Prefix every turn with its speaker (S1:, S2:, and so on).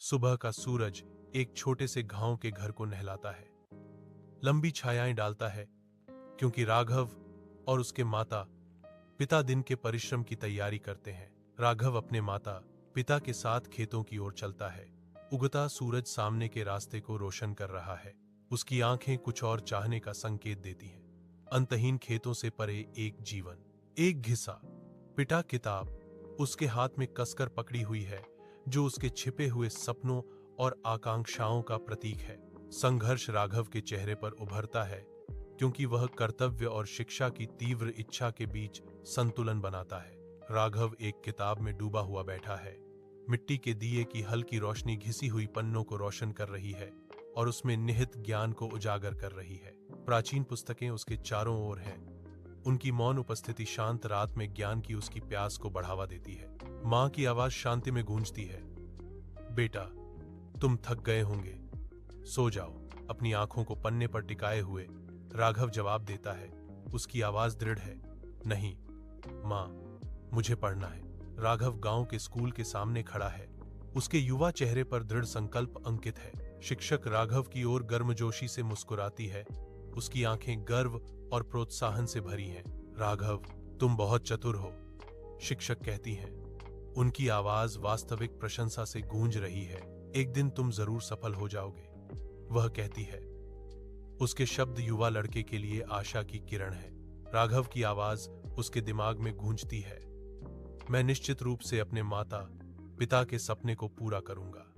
S1: सुबह का सूरज एक छोटे से गांव के घर को नहलाता है, लंबी छायाएं डालता है, क्योंकि राघव और उसके माता पिता दिन के परिश्रम की तैयारी करते हैं। राघव अपने माता पिता के साथ खेतों की ओर चलता है। उगता सूरज सामने के रास्ते को रोशन कर रहा है। उसकी आंखें कुछ और चाहने का संकेत देती हैं। अंतहीन खेतों से परे एक जीवन, एक घिसा पिटा किताब उसके हाथ में कसकर पकड़ी हुई है, जो उसके छिपे हुए सपनों और आकांक्षाओं का प्रतीक है। संघर्ष राघव के चेहरे पर उभरता है, क्योंकि वह कर्तव्य और शिक्षा की तीव्र इच्छा के बीच संतुलन बनाता है। राघव एक किताब में डूबा हुआ बैठा है। मिट्टी के दिए की हल्की रोशनी घिसी हुई पन्नों को रोशन कर रही है और उसमें निहित ज्ञान को उजागर कर रही है। प्राचीन पुस्तकें उसके चारों ओर हैं। उनकी मौन उपस्थिति शांत रात में ज्ञान की उसकी प्यास को बढ़ावा देती है। मां की आवाज शांति में गूंजती है, बेटा, तुम थक गए होंगे, सो जाओ। अपनी आंखों को पन्ने पर टिकाए हुए राघव जवाब देता है। उसकी आवाज दृढ़ है, नहीं मां, मुझे पढ़ना है। राघव गांव के स्कूल के सामने खड़ा है। उसके युवा चेहरे पर दृढ़ संकल्प अंकित है। शिक्षक राघव की ओर गर्मजोशी से मुस्कुराती है। उसकी आंखें गर्व और प्रोत्साहन से भरी हैं। राघव, तुम बहुत चतुर हो, शिक्षक कहती हैं। उनकी आवाज वास्तविक प्रशंसा से गूंज रही है। एक दिन तुम जरूर सफल हो जाओगे, वह कहती है। उसके शब्द युवा लड़के के लिए आशा की किरण है। राघव की आवाज उसके दिमाग में गूंजती है, मैं निश्चित रूप से अपने माता पिता के सपने को पूरा करूंगा।